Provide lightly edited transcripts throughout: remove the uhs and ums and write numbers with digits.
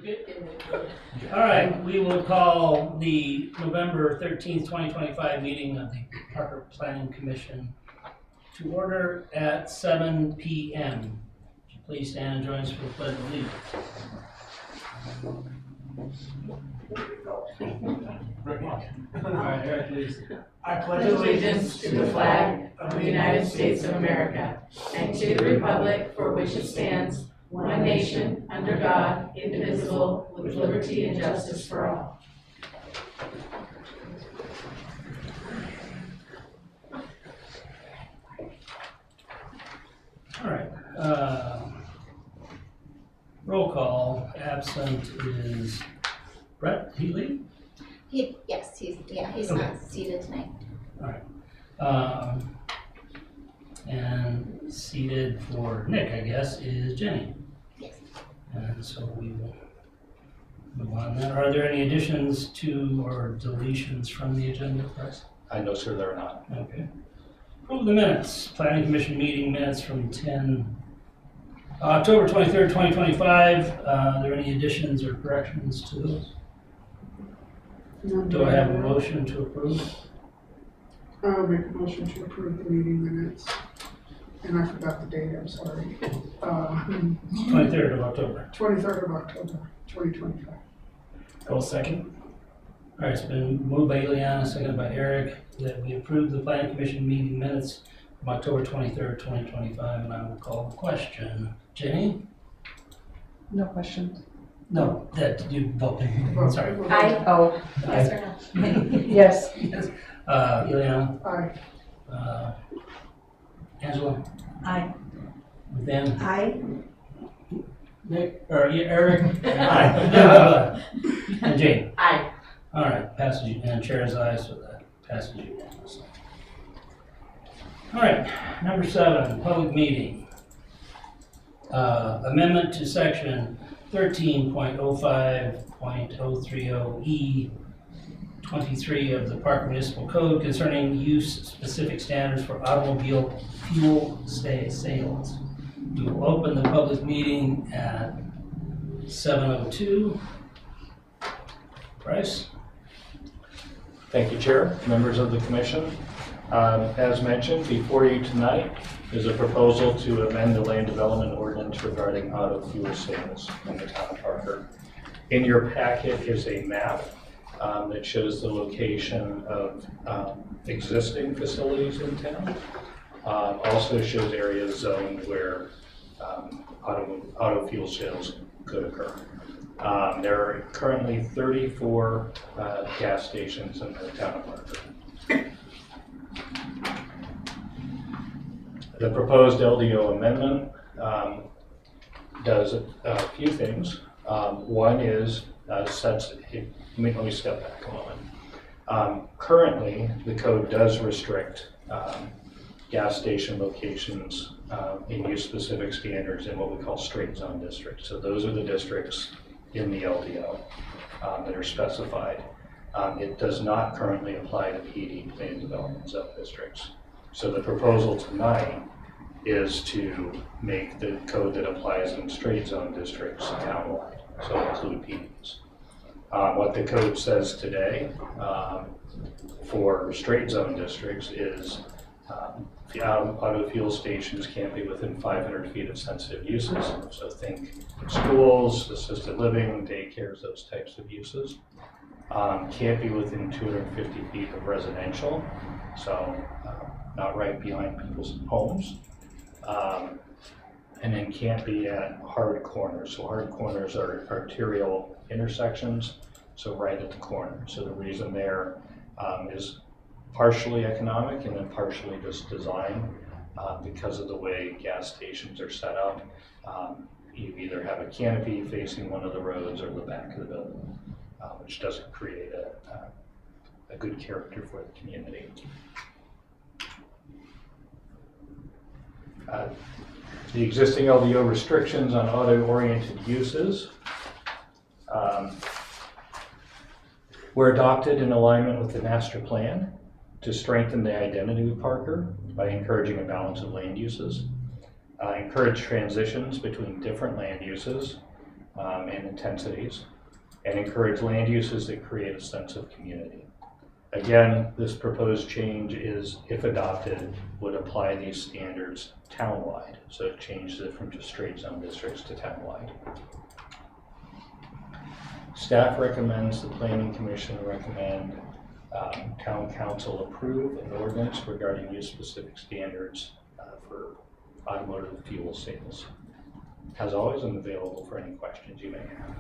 Okay. All right, we will call the November 13th, 2025 meeting of the Parker Planning Commission to order at 7 p.m. Please stand and join us for the pledge of allegiance. All right, Eric, please. I pledge allegiance to the flag of the United States of America and to the republic for which it stands, one nation, under God, indivisible, with liberty and justice for all. All right. Roll call. Absent is Brett Healy. Yes, he's Okay. not seated tonight. All right. And seated for Nick, I guess, is Jenny. Yes. And so we will move on then. Are there any additions to or deletions from the agenda for us? No, sir, there are not. Okay. Approve the minutes. Planning Commission meeting minutes from October 23rd, 2025. Are there any additions or corrections to those? Do I have a motion to approve? I'll make a motion to approve the meeting minutes. And I forgot the date, I'm sorry. 23rd of October. 23rd of October, 2025. I will second. All right, it's been moved by Ileana, seconded by Eric, that we approve the Planning Commission meeting minutes from October 23rd, 2025, and I will call the question. Jenny? No questions. No, that you vote. Sorry. Aye. Oh, Yes or no? yes. Yes. Ileana? Aye. Angela? Aye. Dan? Aye. Nick? Or Eric? Aye. And Jane? Aye. All right, passes, and chair's aye, so that passes unanimously. All right, number 7, public meeting. Amendment to section 13.05.030E 23 of the Park Municipal Code concerning use-specific standards for automobile fuel sales. We will open the public meeting at 7:02. Bryce? Thank you, Chair, members of the Commission. As mentioned, before you tonight is a proposal to amend the land development ordinance regarding auto fuel sales in the town of Parker. In your packet is a map that shows the location of existing facilities in town. Also shows areas zoned where auto fuel sales could occur. There are currently 34 gas stations in the town of Parker. The proposed LDO amendment does a few things. One is let me step back a moment. Currently, the code does restrict gas station locations in use-specific standards in what we call straight zone districts. So those are the districts in the LDO that are specified. It does not currently apply to PD, land development zone districts. So the proposal tonight is to make the code that applies in straight zone districts townwide, so include PDs. What the code says today for straight zone districts is auto fuel stations can't be within 500 feet of sensitive uses. So think schools, assisted living, daycares, those types of uses. Can't be within 250 feet of residential, so not right behind people's homes. And then can't be at hard corners. So hard corners are arterial intersections, so right at the corner. So the reason there is partially economic and then partially just design because of the way gas stations are set up. You either have a canopy facing one of the roads or the back of the building, which doesn't create a good character for the community. The existing LDO restrictions on auto-oriented uses were adopted in alignment with the master plan to strengthen the identity of Parker by encouraging a balance of land uses, encourage transitions between different land uses, and intensities, and encourage land uses that create a sense of community. Again, this proposed change is, if adopted, would apply these standards townwide. So it changes it from just straight zone districts to townwide. Staff recommends the Planning Commission recommend Town Council approve an ordinance regarding use-specific standards for automotive fuel sales. As always, I'm available for any questions you may have.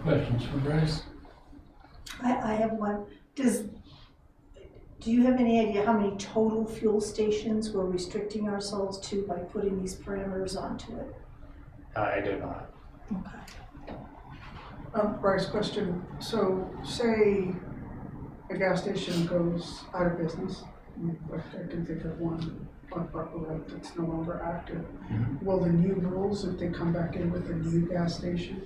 Questions for Bryce? I have one. Do you have any idea how many total fuel stations we're restricting ourselves to by putting these parameters onto it? I do not. Okay. Bryce, question. So say a gas station goes out of business, like I can think of one on Parker Road that's no longer active. Will the new rules, if they come back in with a new gas station,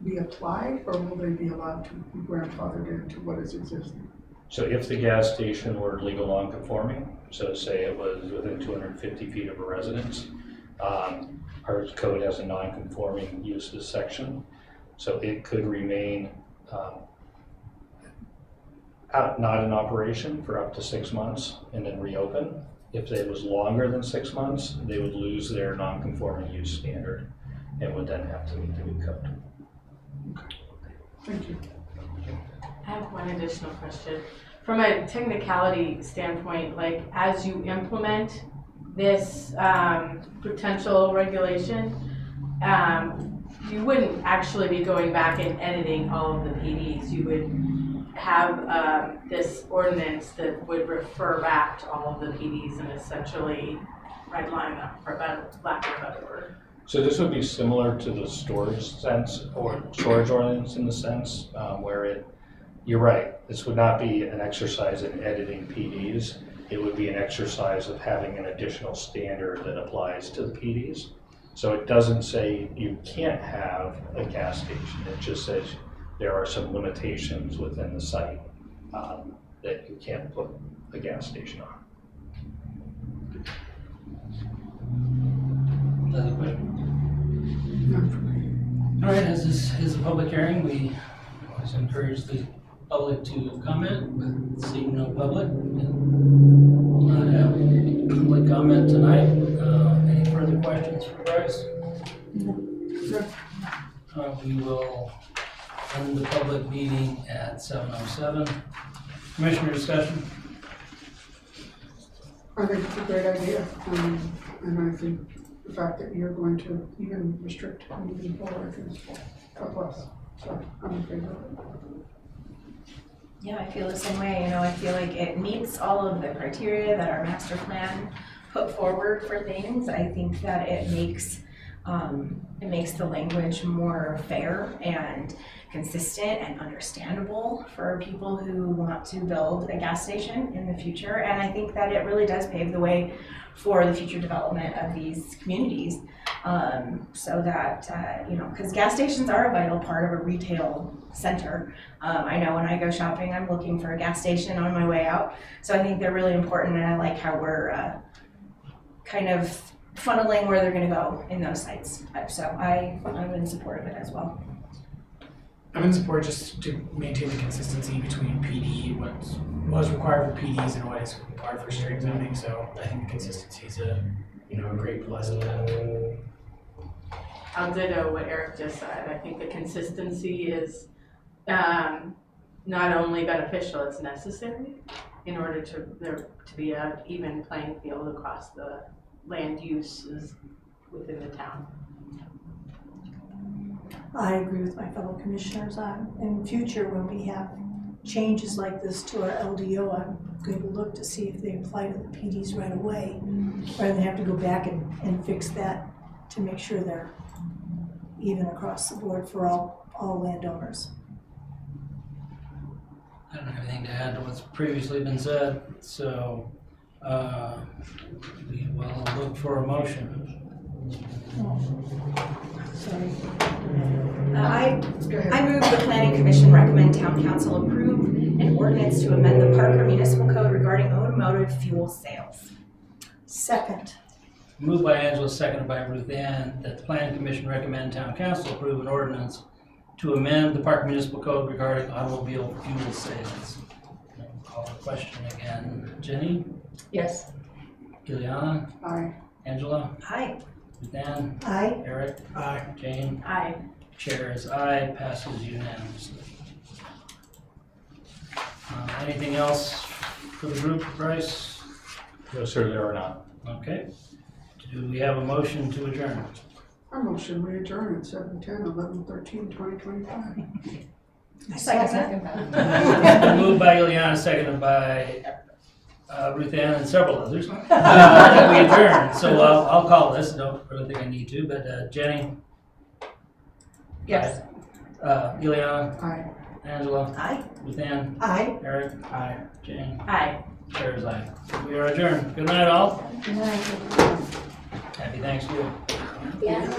be applied, or will they be allowed to be grandfathered into what is existing? So if the gas station were legal non-conforming, so say it was within 250 feet of a residence, our code has a non-conforming uses section, so it could remain not in operation for up to 6 months and then reopen. If it was longer than 6 months, they would lose their non-conforming use standard and would then have to meet the new code. Thank you. I have one additional question. From a technicality standpoint, like as you implement this potential regulation, you wouldn't actually be going back and editing all of the PDs. You would have this ordinance that would refer back to all of the PDs and essentially redline them, for lack of a better word. So this would be similar to the storage sense or storage ordinance in the sense where you're right, this would not be an exercise in editing PDs. It would be an exercise of having an additional standard that applies to the PDs. So it doesn't say you can't have a gas station. It just says there are some limitations within the site that you can't put a gas station on. Other question? None for me. All right, as this is a public hearing, we always encourage the public to comment, but seeing no public, we'll not have public comment tonight. Any further questions for Bryce? No. We will end the public meeting at 7:07. Commissioner discussion? I think it's a great idea, and I think the fact that you're going to even restrict moving forward is a plus. So I'm in favor of it. Yeah, I feel the same way. I feel like it meets all of the criteria that our master plan put forward for things. I think that it makes the language more fair and consistent and understandable for people who want to build a gas station in the future. And I think that it really does pave the way for the future development of these communities. So that, because gas stations are a vital part of a retail center. I know when I go shopping, I'm looking for a gas station on my way out. So I think they're really important, and I like how we're kind of funneling where they're going to go in those sites. So I'm in support of it as well. I'm in support just to maintain the consistency between PD, what was required for PDs and what is required for straight zoning. So I think the consistency is a great plus of that. I'll ditto what Eric just said. I think the consistency is not only beneficial, it's necessary in order to there to be an even playing field across the land uses within the town. I agree with my fellow commissioners. In future, when we have changes like this to our LDO, I'm going to look to see if they apply to the PDs right away, rather than have to go back and fix that to make sure they're even across the board for all landowners. I don't have anything to add to what's previously been said, so we will look for a motion. Sorry. I move the Planning Commission recommend Town Council approve an ordinance to amend the Parker Municipal Code regarding automotive fuel sales. Second. Moved by Angela, seconded by Ruth Ann, that the planning commission recommend town council approve an ordinance to amend the Park Municipal Code regarding automobile fuel sales. I'll call the question again. Jenny? Yes. Ileana? Aye. Angela? Aye. Ruth Ann? Aye. Eric? Aye. Jane? Aye. Chair is aye, passes unanimously. Anything else for the group, Bryce? No, sir, there are not. Okay. Do we have a motion to adjourn? I motion we adjourn at 7:10/11/13/2025. I second that. It's been moved by Ileana, seconded by Ruth Ann and several others. That we adjourn, so I'll call this, don't really think I need to, but Jenny? Yes. Ileana? Aye. Angela? Aye. Ruth Ann? Aye. Eric? Aye. Jane? Aye. Chair is aye. We are adjourned. Good night, all. Good night. Happy Thanksgiving. Yes.